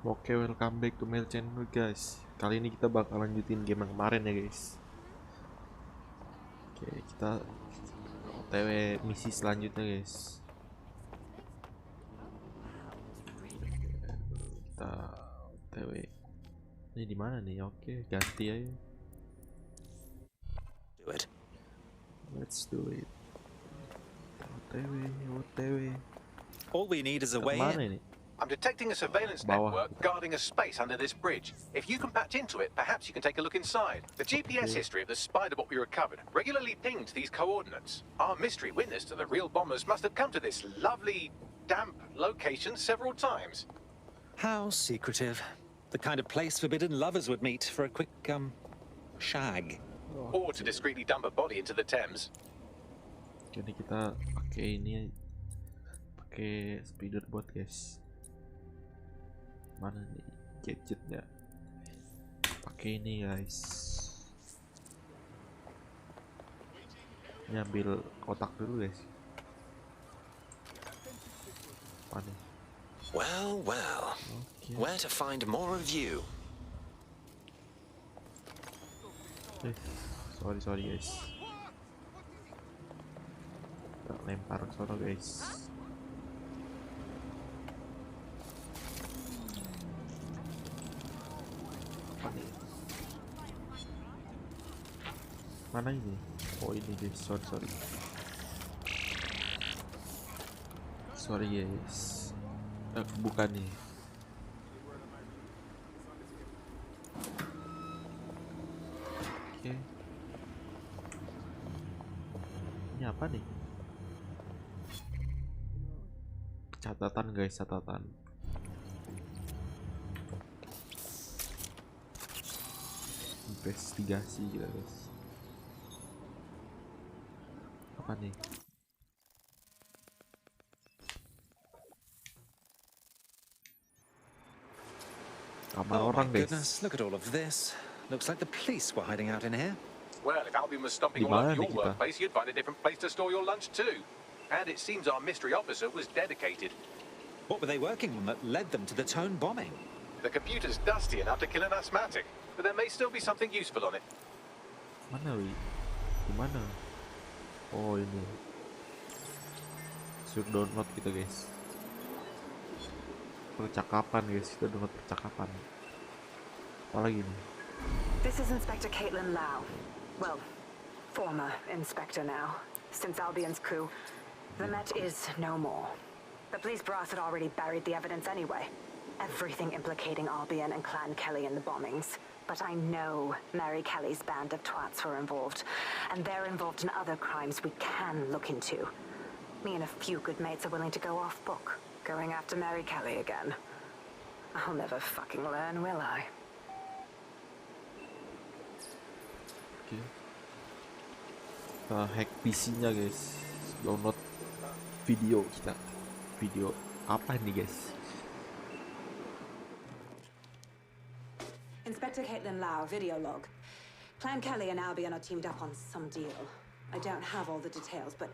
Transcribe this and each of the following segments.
Oke, welcome back to my channel guys. Kali ini kita bakal lanjutin game yang kemarin ya guys. Oke, kita OTW misi selanjutnya guys. Kita OTW. Ini di mana nih? Oke, ganti aja. Do it. Let's do it. OTW. All we need is a way Kemana in. ini? I'm detecting a surveillance Bawah. network guarding a space under this bridge. If you can patch into it, perhaps you can take a look inside. The GPS history of the spider bot we recovered regularly pinged these coordinates. Our mystery witness to the real bombers must have come to this lovely, damp location several times. How secretive. The kind of place forbidden lovers would meet for a quick, shag. Or to discreetly dump a body into the Thames. Jadi kita pakai ini, pakai speederboat guys. Mana nih gadgetnya? Pakai ini guys. Ini ambil kotak dulu guys. Apa nih? Well, well. Okay. Where to find more of you? Sorry guys. Kita lempar ke sana guys. Mana ini? Oh ini guys, sorry guys. Bukan nih. Oke. Ini apa nih? Catatan guys, catatan. Investigasi gitu guys. Apa nih? Kamar Oh my orang guys. goodness, look at all of this. Looks like the police were hiding out in here. Well, if Albion was stomping all Gimana over nih your kita? workplace, you'd find a different place to store your lunch too. And it seems our mystery officer was dedicated. What were they working on that led them to the Tone bombing? The computer's dusty enough to kill an asthmatic, but there may still be something useful on it. Mana wi? Gimana? Oh ini. Suruh download gitu guys. Percakapan guys, kita download percakapan. Apa lagi nih? This is Inspector Caitlin Lau. Well, former inspector now. Since Albion's coup, the Met is no more. The police brass had already buried the evidence anyway. Everything implicating Albion and Clan Kelly in the bombings. But I know Mary Kelly's band of twats were involved. And they're involved in other crimes we can look into. Me and a few good mates are willing to go off book, going after Mary Kelly again. I'll never fucking learn, will I? Oke. Kita hack PC-nya guys. Download video kita. Video apa nih guys? Inspector Caitlin Lau, video log. Clan Kelly and Albion are teamed up on some deal. I don't have all the details, but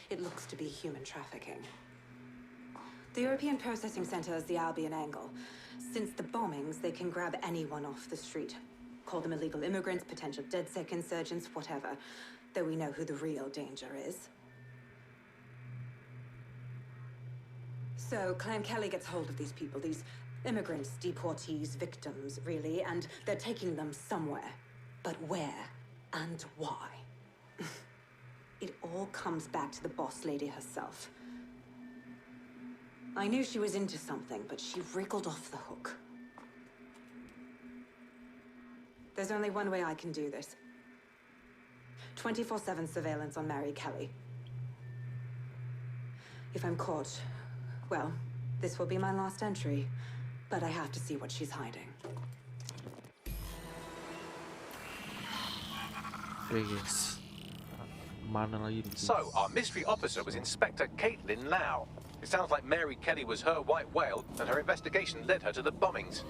it looks to be human trafficking. The European Processing Center is the Albion angle. Since the bombings, they can grab anyone off the street. Call them illegal immigrants, potential DedSec insurgents, whatever. Though we know who the real danger is. So Clan Kelly gets hold of these people, these immigrants, deportees, victims, really, and they're taking them somewhere. But where and why? It all comes back to the boss lady herself. I knew she was into something, but she wriggled off the hook. There's only one way I can do this. 24/7 surveillance on Mary Kelly. If I'm caught, well, this will be my last entry. But I have to see what she's hiding. Oke guys. Mana lagi nih? So, our mystery officer was Inspector Caitlin Lau. It sounds like Mary Kelly was her white whale, and her investigation led her to the bombings.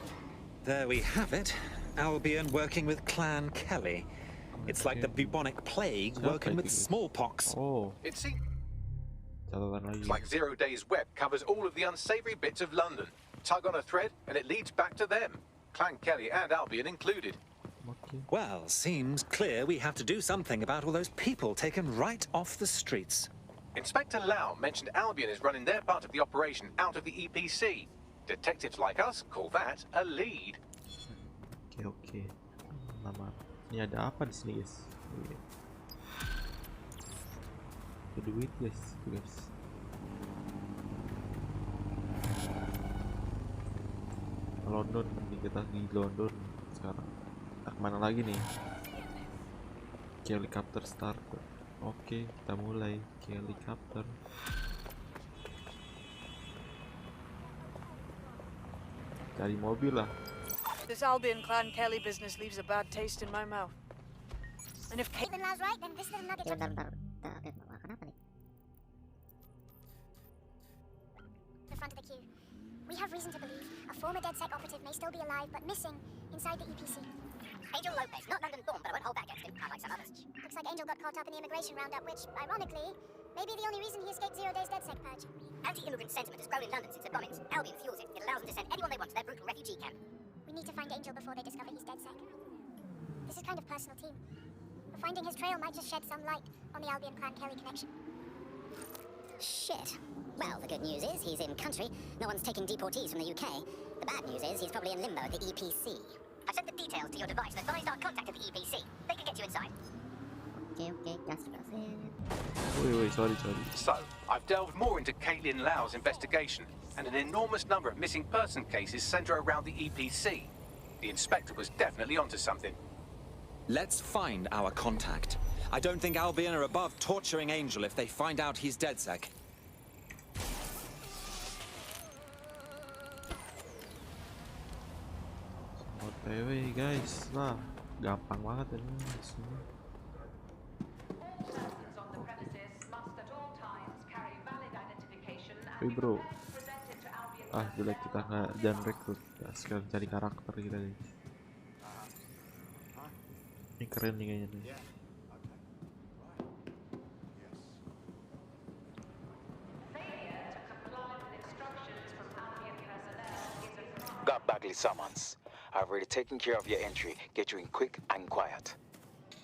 There we have it. Albion working with Clan Kelly. It's like the bubonic plague working with smallpox. Oh. It seems Catatan lagi. like 0 Days Web covers all of the unsavory bits of London. Tug on a thread, and it leads back to them. Clan Kelly and Albion included. Oke. Well, seems clear we have to do something about all those people taken right off the streets. Inspector Lau mentioned Albion is running their part of the operation out of the EPC. Detectives like us call that a lead. Oke. Nama. Ini ada apa di sini, guys? Ada duit, guys. Tuh, guys. London, kita di London sekarang. Kita kemana lagi nih? Helicopter starter. Oke, kita mulai helicopter. Cari mobil lah. This Albion Clan Kelly business leaves a bad taste in my mouth. And if Caitlin Lau's right, then this little nugget... Bentar. Kenapa nih? The front of the queue. We have reason to believe a former DedSec operative may still be alive, but missing inside the EPC. Angel Lopez, not London born, but I won't hold that against him, unlike some others. Looks like Angel got caught up in the immigration roundup, which, ironically, may be the only reason he escaped 0 days DedSec purge. Anti-immigrant sentiment has grown in London since the bombings. Albion fuels it. It allows them to send anyone they want to their brutal refugee camp. We need to find Angel before they discover he's DedSec. This is kind of personal too. But finding his trail might just shed some light on the Albion Clan Kelly connection. Shit. Well, the good news is he's in country. No one's taking deportees from the UK. The bad news is he's probably in limbo at the EPC. I've sent the details to your device and advised our contact at the EPC. They can get you inside. Oke, gas. Wait, sorry. So, I've delved more into Caitlin Lau's investigation, and an enormous number of missing person cases center around the EPC. The inspector was definitely onto something. Let's find our contact. I don't think Albion are above torturing Angel if they find out he's DedSec. OTW guys, lah gampang banget ini semua. Wih bro, jelek kita nggak jangan rekrut, ya, sekarang cari karakter kita nih. Ini keren nih kayaknya nih. Got Bagley summons. I've already taken care of your entry. Get you in quick and quiet.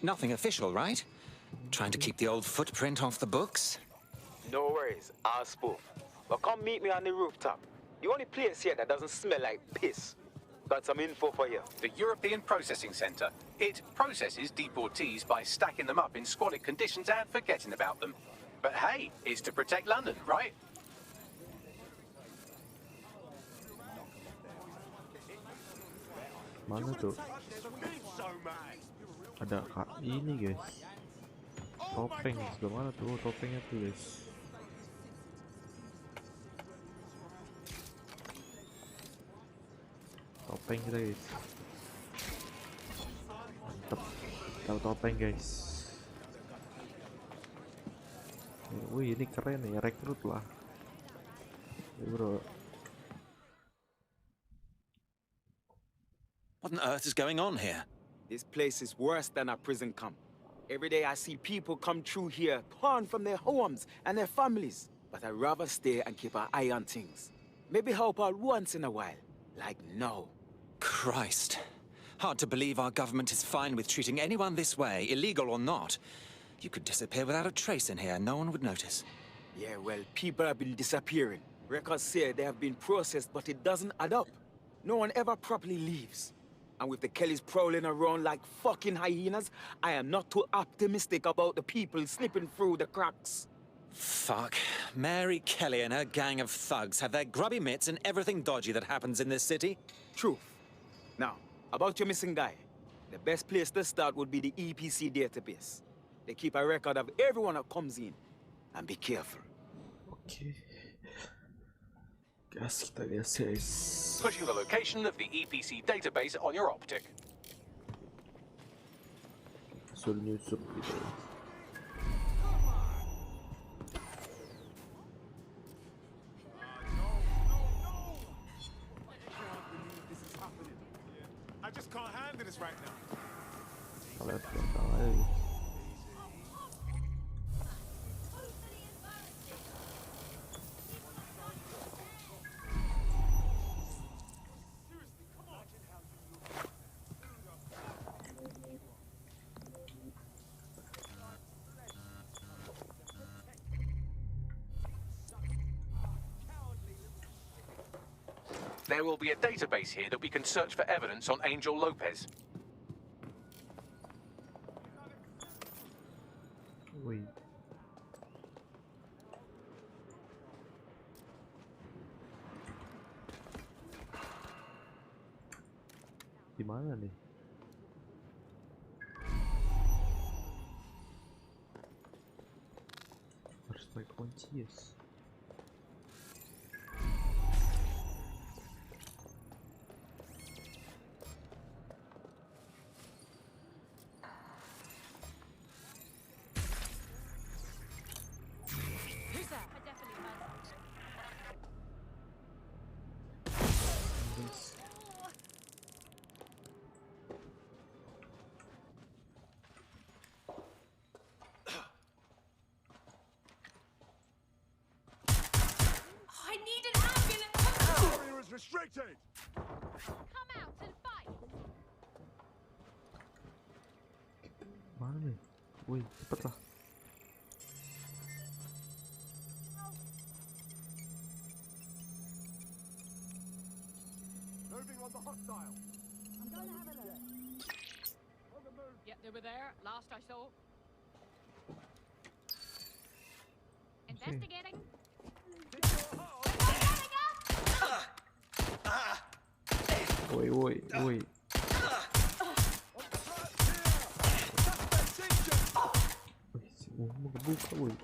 Nothing official, right? Trying to keep the old footprint off the books? No worries, I'll spoof. But come meet me on the rooftop. The only place here that doesn't smell like piss. Got some info for you. The European Processing Centre. It processes deportees by stacking them up in squalid conditions and forgetting about them. But hey, it's to protect London, right? Mana tuh? Ada kak ini guys. Topeng, sebelah mana tuh? Oh, topengnya tuh guys. Topeng kita guys. Mantep. Tahu topeng guys. Wih ini keren nih, rekrut lah. Ya, bro. What on earth is going on here? This place is worse than a prison camp. Every day I see people come through here, torn from their homes and their families. But I'd rather stay and keep an eye on things. Maybe help out once in a while. Like now. Christ. Hard to believe our government is fine with treating anyone this way, illegal or not. You could disappear without a trace in here, no one would notice. Yeah, well, people have been disappearing. Records say they have been processed, but it doesn't add up. No one ever properly leaves. And with the Kellys prowling around like fucking hyenas, I am not too optimistic about the people slipping through the cracks. Fuck. Mary Kelly and her gang of thugs have their grubby mitts in everything dodgy that happens in this city. Truth. Now, about your missing guy. The best place to start would be the EPC database. They keep a record of everyone that comes in. And be careful. Okay. Gas kita guys. Pushing the location of the EPC database on your optic. Suruh nyusup gitu. I just can't handle this right now. Kalau belakang aja. There will be a database here that we can search for evidence on Angel Lopez. Wih. Di mana nih? Harus pakai kunci, yes. I need an ambulance! Area is restricted! Come out and fight! Mana nih? Wih, cepet lah. Moving on the hostile. I'm going to have a look. On the move. Yeah, they were there. Last I saw. Investigating. Woi, woi, woi. Wih, si Umu kebuka, woi.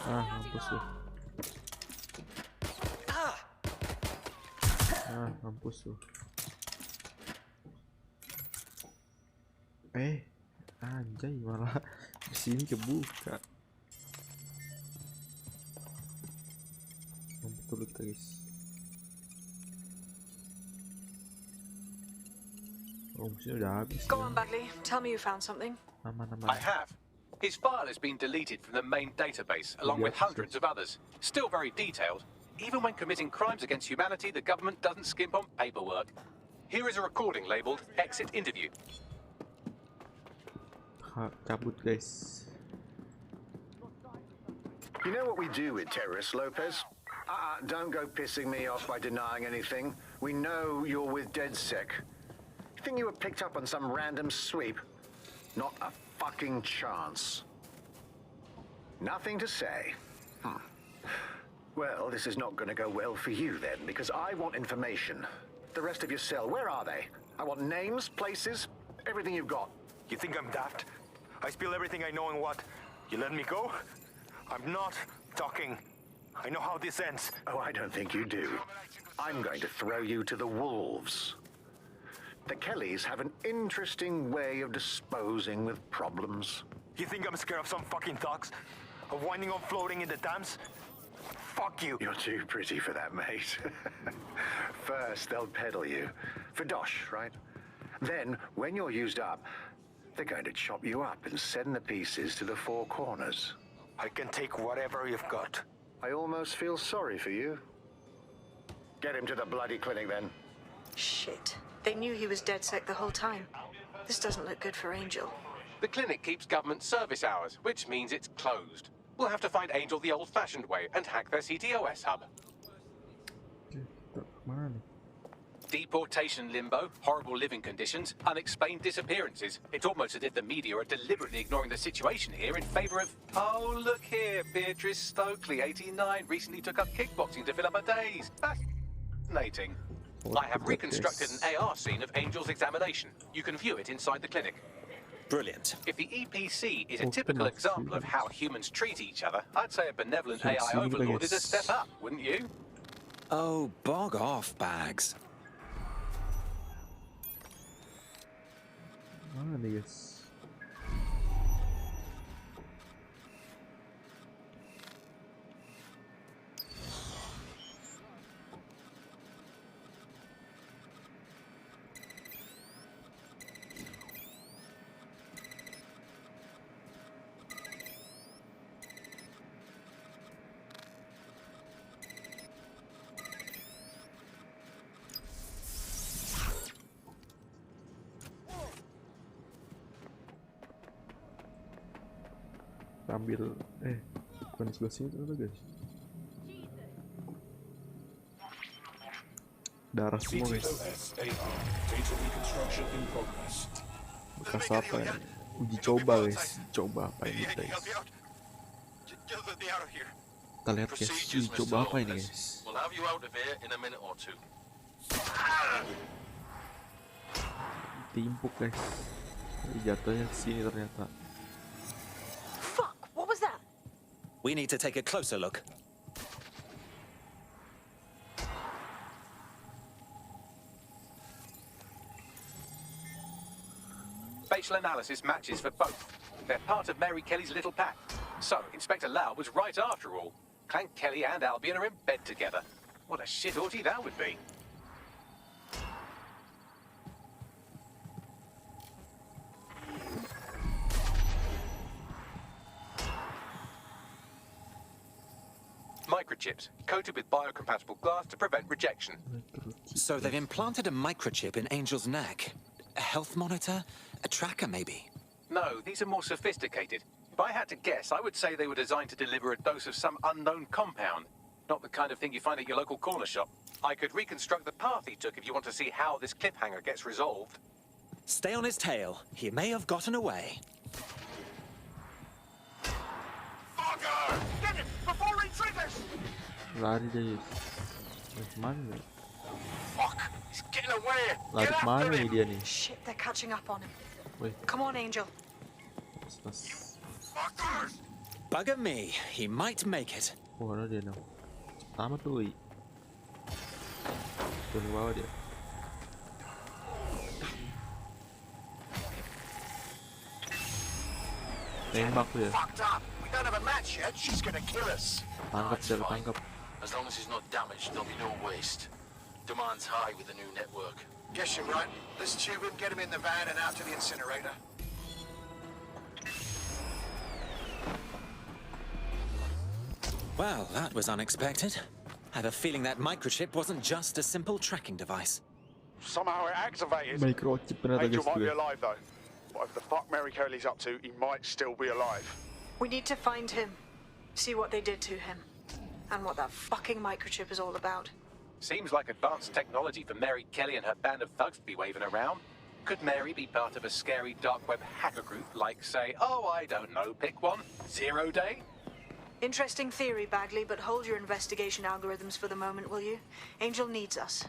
Mampus lu. Mampus lu. Anjay, malah di sini kebuka. Betul guys. Oh, musuhnya udah habis. Go on, Bagley. Tell me you found something. Aman. I have. His file has been deleted from the main database, along with hundreds of others. Still very detailed. Even when committing crimes against humanity, the government doesn't skimp on paperwork. Here is a recording labeled Exit Interview. Cabut guys. You know what we do with terrorists, Lopez? Don't go pissing me off by denying anything. We know you're with DedSec. You think you were picked up on some random sweep? Not a fucking chance. Nothing to say. Well, this is not going to go well for you then, because I want information. The rest of your cell, where are they? I want names, places, everything you've got. You think I'm daft? I spill everything I know and what? You let me go? I'm not talking. I know how this ends. Oh, I don't think you do. I'm going to throw you to the wolves. The Kellys have an interesting way of disposing with problems. You think I'm scared of some fucking thugs? Of winding up floating in the dams? Fuck you. You're too pretty for that, mate. First, they'll peddle you. For dosh, right? Then, when you're used up, they're going to chop you up and send the pieces to the four corners. I can take whatever you've got. I almost feel sorry for you. Get him to the bloody clinic, then. Shit. They knew he was DedSec the whole time. This doesn't look good for Angel. The clinic keeps government service hours, which means it's closed. We'll have to find Angel the old-fashioned way and hack their CTOS hub. Deportation limbo, horrible living conditions, unexplained disappearances. It's almost as if the media are deliberately ignoring the situation here in favor of... Oh, look here, Beatrice Stokely, 89, recently took up kickboxing to fill up her days. Fascinating. I have reconstructed an AR scene of Angel's examination. You can view it inside the clinic. Brilliant. If the EPC is a typical example of how humans treat each other, I'd say a benevolent AI overlord is a step up, wouldn't you? Oh, bog off, Bags. Guys. Ambil bukan sebelah sini ternyata guys. Darah semua guys. Bekas apa ya? Uji coba guys. Coba apa ini guys? Kita lihat guys. Uji coba apa ini guys? Timpuk guys. Jatuhnya ke sini ternyata. Fuck! What was that? We need to take a closer look. Facial analysis matches for both. They're part of Mary Kelly's little pack. So, Inspector Lau was right after all. Clank Kelly and Albion are in bed together. What a shit orgy that would be. Microchips, coated with biocompatible glass to prevent rejection. So they've implanted a microchip in Angel's neck. A health monitor? A tracker, maybe? No, these are more sophisticated. If I had to guess, I would say they were designed to deliver a dose of some unknown compound. Not the kind of thing you find at your local corner shop. I could reconstruct the path he took if you want to see how this cliffhanger gets resolved. Stay on his tail. He may have gotten away. Fucker! Get it before he triggers! Lari dia. Mana? Fuck! He's getting away! Lari kemana nih dia nih? Shit, they're catching up on him. Wait. Come on, Angel. Fuckers! Bugger me. He might make it. Oh, ada dia nih. Pertama tuh. Tuh di bawah dia. Tembak dia. Fucked up! We don't have a match yet. She's gonna kill us. Tangkap dia, tangkap. As long as he's not damaged, there'll be no waste. Demand's high with the new network. Guess you're right. Let's tube him, get him in the van and out to the incinerator. Well, that was unexpected. I have a feeling that microchip wasn't just a simple tracking device. Somehow it activated. Microchip ternyata Angel guys might be tuh. alive though. Whatever the fuck Mary Curley's up to, he might still be alive. We need to find him. See what they did to him. And what that fucking microchip is all about. Seems like advanced technology for Mary Kelly and her band of thugs to be waving around. Could Mary be part of a scary dark web hacker group like, say, oh, I don't know, pick one, 0 Day? Interesting theory, Bagley, but hold your investigation algorithms for the moment, will you? Angel needs us.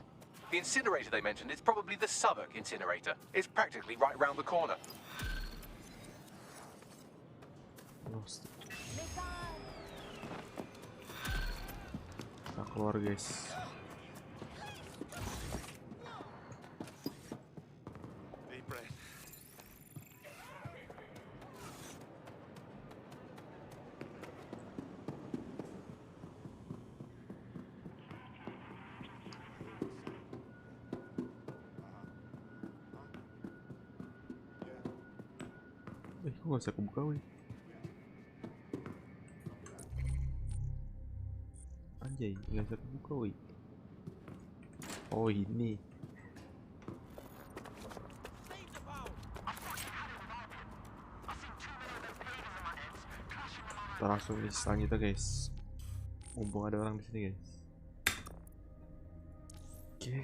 The incinerator they mentioned is probably the Southwark incinerator. It's practically right round the corner. Kita keluar guys. Deep breath. Kok gak bisa kebuka weh. Anjay, gak bisa kebuka weh. Oh ini. Kita langsung di selanjutnya guys. Mumpung ada orang di sini guys. Oke.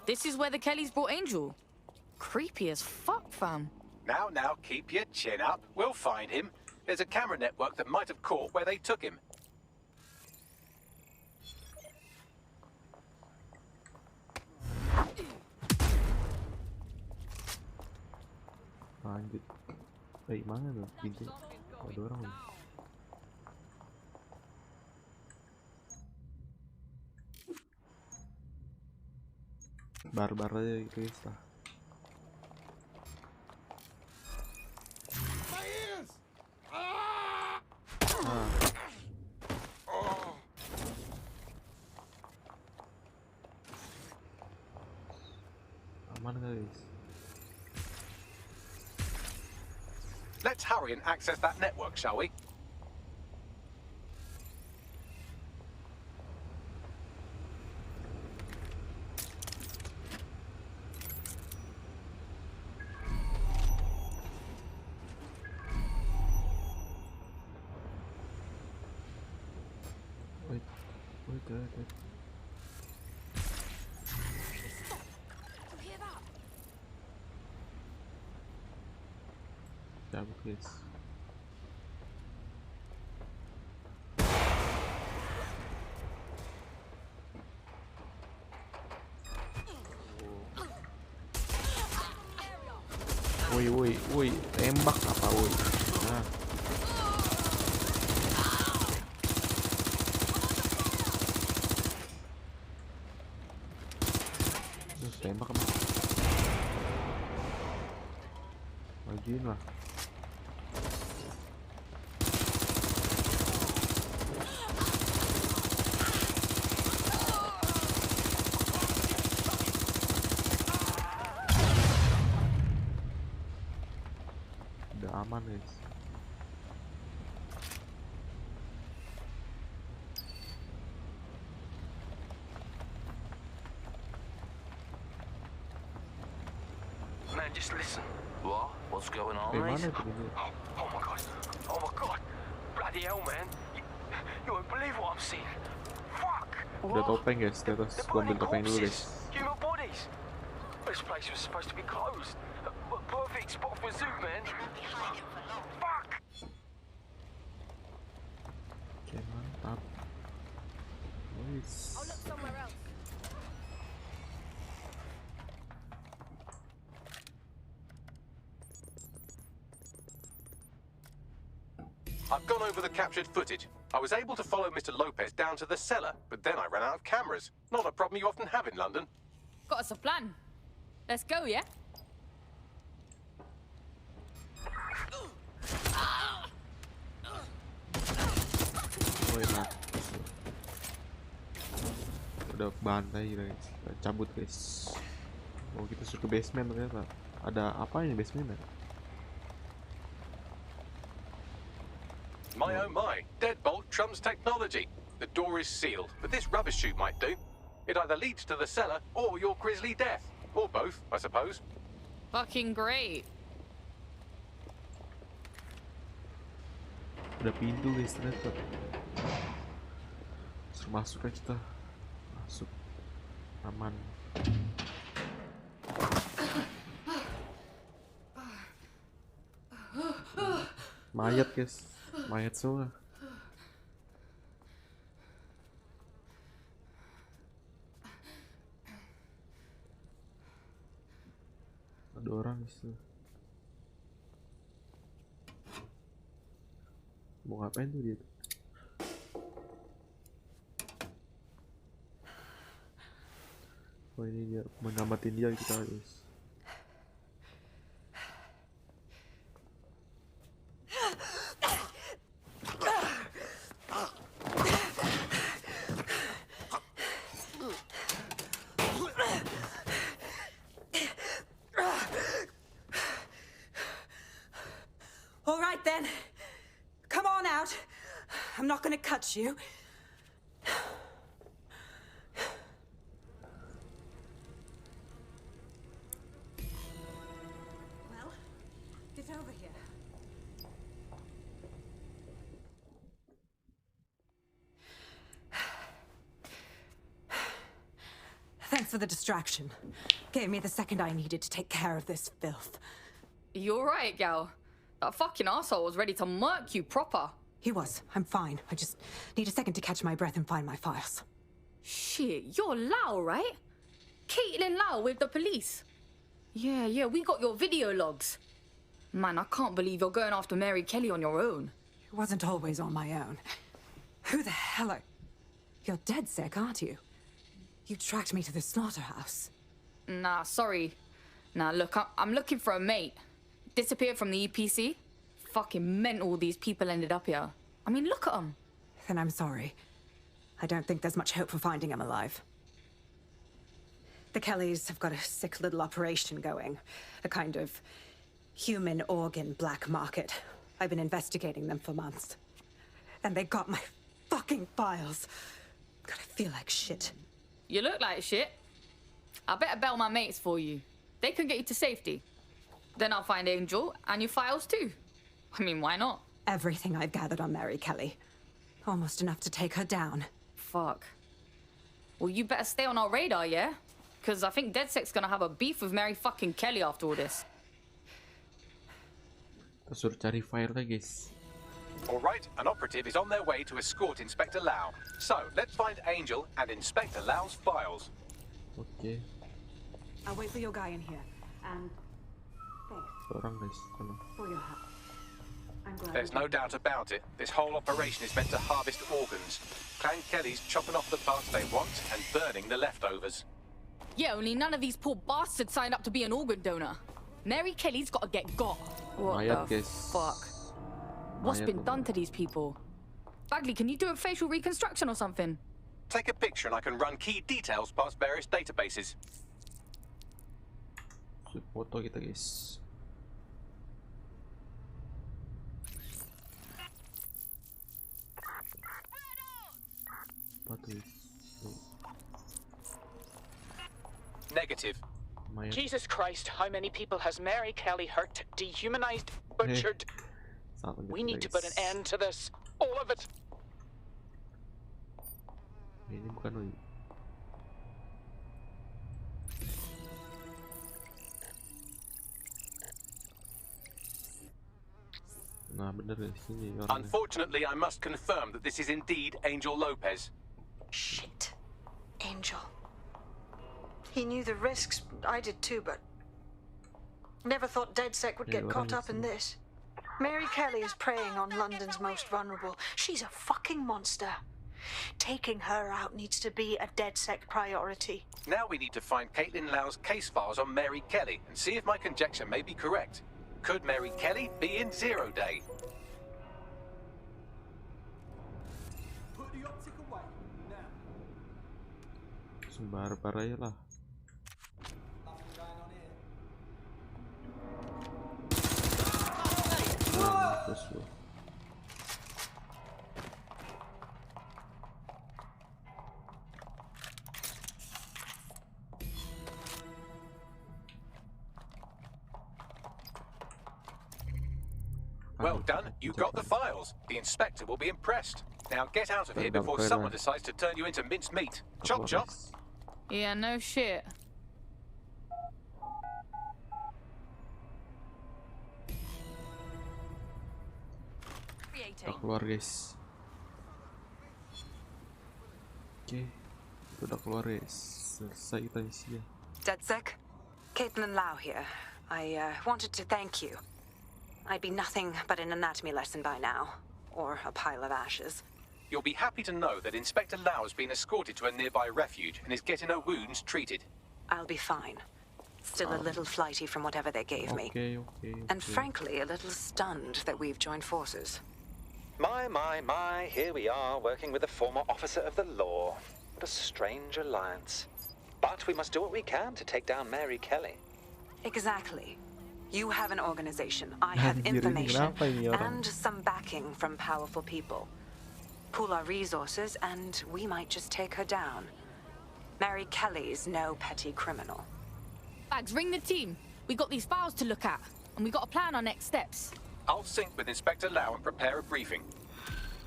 This is where the Kellys brought Angel. Creepy as fuck, fam. Now, keep your chin up. We'll find him. There's a camera network that might have caught where they took him. Lanjut. Mana tuh pintu? Oh, ada orang nih. Barbar aja gitu guys lah. Aman guys. Let's hurry and access that network, shall we? Good. Cabut guys. Woi, tembak apa woi? Nah. Tembak apa? Majuin lah. Udah aman guys. Man, just listen. What? What's going on, Hey, mate? mana tuh ini? Oh my god. Oh my god. Bloody hell, man. You won't believe what I'm seeing. Fuck. Udah topeng guys, di atas. Gua ambil topeng dulu guys. Human bodies. This place was supposed to be closed. A perfect spot for a zoo, man. Fuck. Oke, mantap. Nice. I'll look somewhere else. I've gone over the captured footage. I was able to follow Mr. Lopez down to the cellar, but then I ran out of cameras. Not a problem you often have in London. Got us a plan. Let's go, yeah? Woi, nah. Udah bantai guys. Kita cabut guys. Oh, kita suruh ke basement ternyata. Ada apa ini basement ya? My oh my, deadbolt trumps technology. The door is sealed, but this rubbish chute might do. It either leads to the cellar or your grisly death. Or both, I suppose. Fucking great. Ada pintu guys ternyata. Suruh masuk aja kita. Masuk. Aman. Mayat guys. Mayat semua. Ada orang itu. Mau ngapain tuh dia? Oh ini dia menyelamatin dia kita guys. All right then. Come on out. I'm not gonna cut you. Well, get over here. Thanks for the distraction. Gave me the second I needed to take care of this filth. You're right, gal. That fucking arsehole was ready to murk you proper. He was. I'm fine. I just need a second to catch my breath and find my files. Shit, you're Lau, right? Caitlin Lau with the police. Yeah, we got your video logs. Man, I can't believe you're going after Mary Kelly on your own. It wasn't always on my own. Who the hell are... You're dead sick, aren't you? You tracked me to the slaughterhouse. Nah, sorry. Nah, look, I'm looking for a mate. Disappeared from the EPC. Fucking mental these people ended up here. I mean, look at them. Then I'm sorry. I don't think there's much hope for finding him alive. The Kellys have got a sick little operation going. A kind of human organ black market. I've been investigating them for months. And they got my fucking files. God, I feel like shit. You look like shit. I better bail my mates for you. They can get you to safety. Then I'll find Angel and your files too. I mean, why not? Everything I've gathered on Mary Kelly. Almost enough to take her down. Fuck. Well, you better stay on our radar, yeah? Because I think DedSec's gonna have a beef with Mary fucking Kelly after all this. Kita suruh cari file lah guys. Alright, an operative is on their way to escort Inspector Lau. So, let's find Angel and Inspector Lau's files. Okay. I'll wait for your guy in here. And thanks Orang guys, tolong. for your help. I'm glad. There's no doubt about it. This whole operation is meant to harvest organs. Clan Kelly's chopping off the parts they want and burning the leftovers. Yeah, only none of these poor bastards signed up to be an organ donor. Mary Kelly's gotta get got. What Mayat, the guys. fuck? What's been done to these people? Bagley, can you do a facial reconstruction or something? Take a picture and I can run key details past various databases. Foto kita guys. Apa tuh? Negative. Mayat. Jesus Christ, how many people has Mary Kelly hurt, dehumanized, butchered? We need to put an end to this. All of it. Ini bukan Oi. Nah, bener guys, ini orangnya. Unfortunately, I must confirm that this is indeed Angel Lopez. Shit. Angel. He knew the risks. I did too, but never thought DedSec would get caught up in this. Mary Kelly is preying on London's most vulnerable. She's a fucking monster. Taking her out needs to be a DedSec priority. Now we need to find Caitlin Lau's case files on Mary Kelly and see if my conjecture may be correct. Could Mary Kelly be in Zero Day? Put the optic away now. Sembar-bar aja lah. Nothing going on here. Mampus lu. Well done, you got the files. The inspector will be impressed. Now get out of here before someone decides to turn you into minced meat. Chop chop. Yeah, no shit. Kita keluar guys. Oke, kita udah keluar guys. Selesai kita misinya. DedSec, Caitlin Lau here. I wanted to thank you. I'd be nothing but an anatomy lesson by now, or a pile of ashes. You'll be happy to know that Inspector Lau has been escorted to a nearby refuge and is getting her wounds treated. I'll be fine. Still a little flighty from whatever they gave me. And frankly, a little stunned that we've joined forces. My, here we are, working with a former officer of the law. What a strange alliance. But we must do what we can to take down Mary Kelly. Exactly. You have an organization, I have information, and some backing from powerful people. Pool our resources, and we might just take her down. Mary Kelly's no petty criminal. Bags, ring the team. We got these files to look at, and we got to plan our next steps. I'll sync with Inspector Lau and prepare a briefing.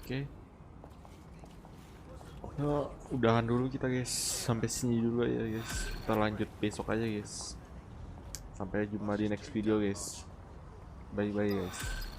Oke. Nah, udahan dulu kita guys. Sampai sini dulu ya guys. Kita lanjut besok aja guys. Sampai jumpa di next video guys. Bye bye guys.